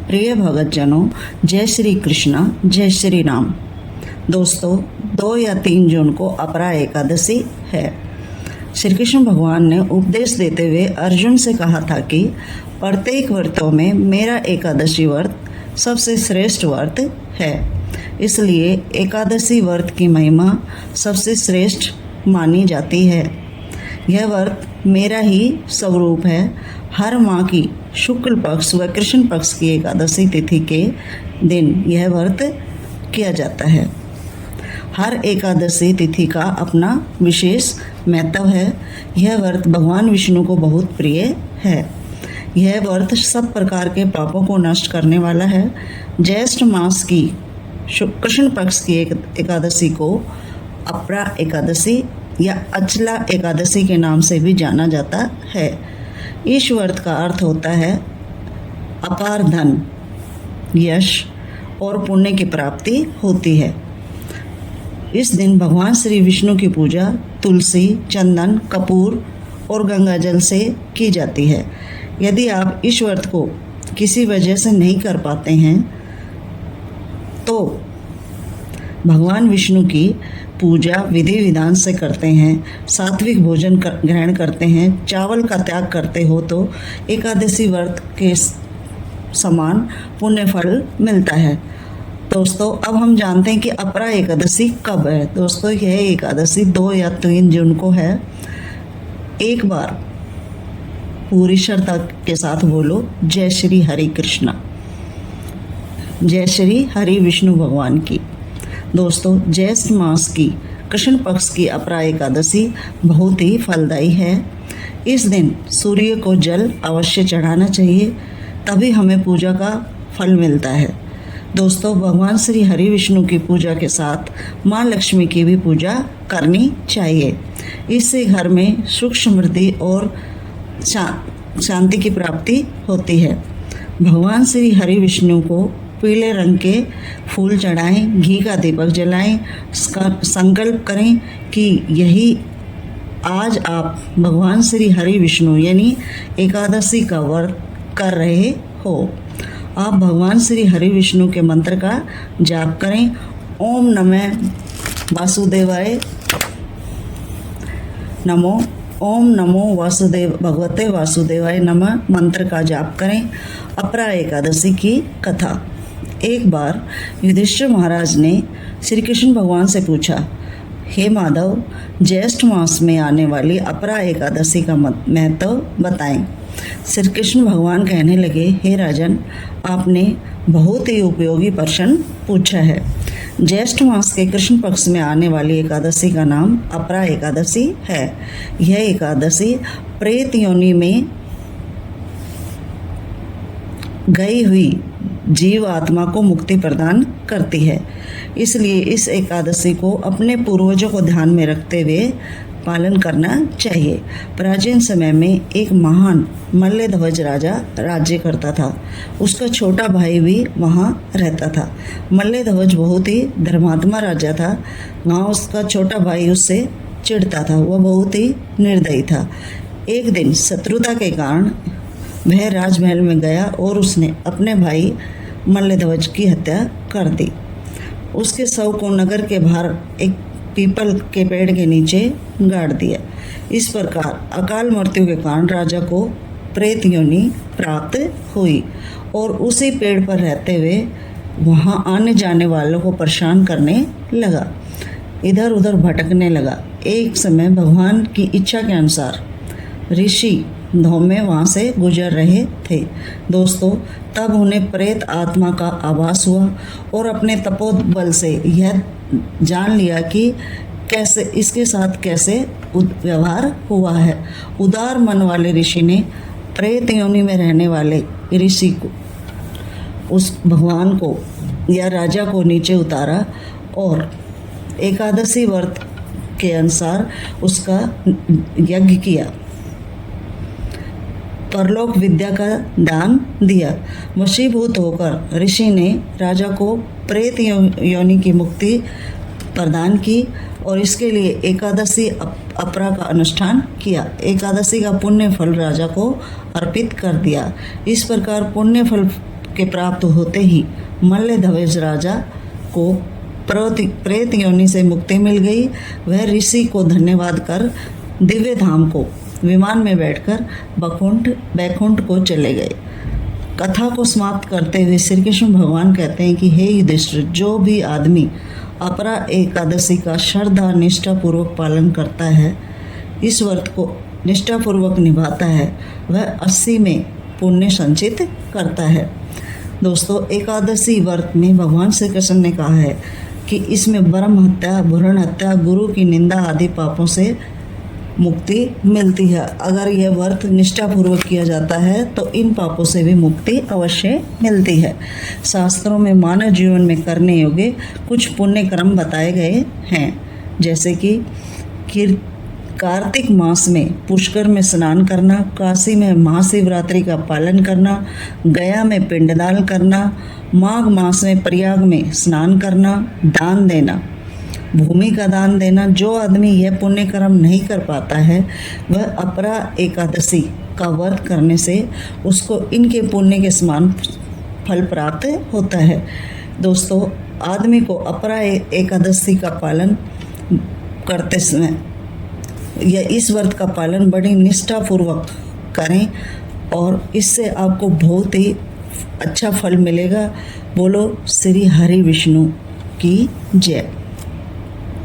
प्रिय भगतजनों, जय श्री कृष्णा, जय श्री राम। दोस्तों, 2 या 3 जून को अपरा एकादशी है। श्री कृष्ण भगवान ने उपदेश देते हुए अर्जुन से कहा था कि प्रत्येक व्रतों में मेरा एकादशी व्रत सबसे श्रेष्ठ व्रत है। इसलिए एकादशी व्रत की महिमा सबसे श्रेष्ठ मानी जाती है। यह व्रत मेरा ही स्वरूप है। हर माह की शुक्ल पक्ष व कृष्ण पक्ष की एकादशी तिथि के दिन यह व्रत किया जाता है। हर एकादशी तिथि का अपना विशेष महत्व है। यह व्रत भगवान विष्णु को बहुत प्रिय है। यह व्रत सब प्रकार के पापों को नष्ट करने वाला है। ज्येष्ठ मास की कृष्ण पक्ष की एकादशी को अपरा एकादशी या अचला एकादशी के नाम से भी जाना जाता है। इस व्रत का अर्थ होता है अपार धन, यश और पुण्य की प्राप्ति होती है। इस दिन भगवान श्री विष्णु की पूजा तुलसी, चंदन, कपूर और गंगा जल से की जाती है। यदि आप इस व्रत को किसी वजह से नहीं कर पाते हैं तो भगवान विष्णु की पूजा विधि विधान से करते हैं, सात्विक भोजन ग्रहण करते हैं, चावल का त्याग करते हो तो एकादशी व्रत के समान पुण्य फल मिलता है। दोस्तों, अब हम जानते हैं कि अपरा एकादशी कब है। दोस्तों, यह एकादशी 2 या 3 जून को है। एक बार पूरी श्रद्धा के साथ बोलो, जय श्री हरि कृष्णा, जय श्री हरि विष्णु भगवान की। दोस्तों, ज्येष्ठ मास की कृष्ण पक्ष की अपरा एकादशी बहुत ही फलदायी है। इस दिन सूर्य को जल अवश्य चढ़ाना चाहिए, तभी हमें पूजा का फल मिलता है। दोस्तों, भगवान श्री हरि विष्णु की पूजा के साथ माँ लक्ष्मी की भी पूजा करनी चाहिए। इससे घर में सुख समृद्धि और शांति की प्राप्ति होती है। भगवान श्री हरि विष्णु को पीले रंग के फूल चढ़ाएं, घी का दीपक जलाएं, संकल्प करें कि यही आज आप भगवान श्री हरि विष्णु यानी एकादशी का व्रत कर रहे हो। आप भगवान श्री हरि विष्णु के मंत्र का जाप करें। ओम नमः वासुदेवाय नमो, ओम नमो वासुदेव भगवते वासुदेवाय नमः मंत्र का जाप करें। अपरा एकादशी की कथा। एक बार युधिष्ठिर महाराज ने श्री कृष्ण भगवान से पूछा, हे माधव, ज्येष्ठ मास में आने वाली अपरा एकादशी का महत्व बताएं। श्री कृष्ण भगवान कहने लगे, हे राजन, आपने बहुत ही उपयोगी प्रश्न पूछा है। ज्येष्ठ मास के कृष्ण पक्ष में आने वाली एकादशी का नाम अपरा एकादशी है। यह एकादशी प्रेत योनि में गई हुई जीव आत्मा को मुक्ति प्रदान करती है। इसलिए इस एकादशी को अपने पूर्वजों को ध्यान में रखते हुए पालन करना चाहिए। प्राचीन समय में एक महान मल्लध्वज राजा राज्य करता था। उसका छोटा भाई भी वहाँ रहता था। मल्लध्वज बहुत ही धर्मात्मा राजा था। वहाँ उसका छोटा भाई उससे चिढ़ता था। वह बहुत ही निर्दयी था। एक दिन शत्रुता के कारण वह राजमहल में गया और उसने अपने भाई मल्लध्वज की हत्या कर दी। उसके शव को नगर के बाहर एक पीपल के पेड़ के नीचे गाड़ दिया। इस प्रकार अकाल मृत्यु के कारण राजा को प्रेत योनि प्राप्त हुई और उसी पेड़ पर रहते हुए वहाँ आने जाने वालों को परेशान करने लगा, इधर उधर भटकने लगा। एक समय भगवान की इच्छा के अनुसार ऋषि धौम्य वहाँ से गुजर रहे थे। दोस्तों, तब उन्हें प्रेत आत्मा का आभास हुआ और अपने तपोबल से यह जान लिया कि कैसे इसके साथ कैसे व्यवहार हुआ है। उदार मन वाले ऋषि ने प्रेत योनि में रहने वाले ऋषि को, उस भगवान को या राजा को नीचे उतारा और एकादशी व्रत के अनुसार उसका यज्ञ किया, परलोक विद्या का दान दिया। वशीभूत होकर ऋषि ने राजा को प्रेत योनि की मुक्ति प्रदान की और इसके लिए एकादशी अपरा का अनुष्ठान किया। एकादशी का पुण्य फल राजा को अर्पित कर दिया। इस प्रकार पुण्य फल के प्राप्त होते ही मल्ल ध्वज राजा को प्रेत योनि से मुक्ति मिल गई। वह ऋषि को धन्यवाद कर दिव्य धाम को विमान में बैठकर बैकुंठ को चले गए। कथा को समाप्त करते हुए श्री कृष्ण भगवान कहते हैं कि हे युधिष्ठिर, जो भी आदमी अपरा एकादशी का श्रद्धा निष्ठा पूर्वक पालन करता है, इस व्रत को निष्ठापूर्वक निभाता है, वह 80 में पुण्य संचित करता है। दोस्तों, एकादशी व्रत में भगवान श्री कृष्ण ने कहा है कि इसमें ब्रह्म हत्या, भ्रूण हत्या, गुरु की निंदा आदि पापों से मुक्ति मिलती है। अगर यह व्रत निष्ठापूर्वक किया जाता है तो इन पापों से भी मुक्ति अवश्य मिलती है। शास्त्रों में मानव जीवन में करने योग्य कुछ पुण्य कर्म बताए गए हैं, जैसे कि कार्तिक मास में पुष्कर में स्नान करना, काशी में महाशिवरात्रि का पालन करना, गया में पिंडदान करना, माघ मास में प्रयाग में स्नान करना, दान देना, भूमि का दान देना। जो आदमी यह पुण्य कर्म नहीं कर पाता है, वह अपरा एकादशी का व्रत करने से उसको इनके पुण्य के समान फल प्राप्त होता है। दोस्तों, आदमी को अपरा एकादशी का पालन करते समय या इस व्रत का पालन बड़ी निष्ठापूर्वक करें और इससे आपको बहुत ही अच्छा फल मिलेगा। बोलो श्री हरि विष्णु की जय।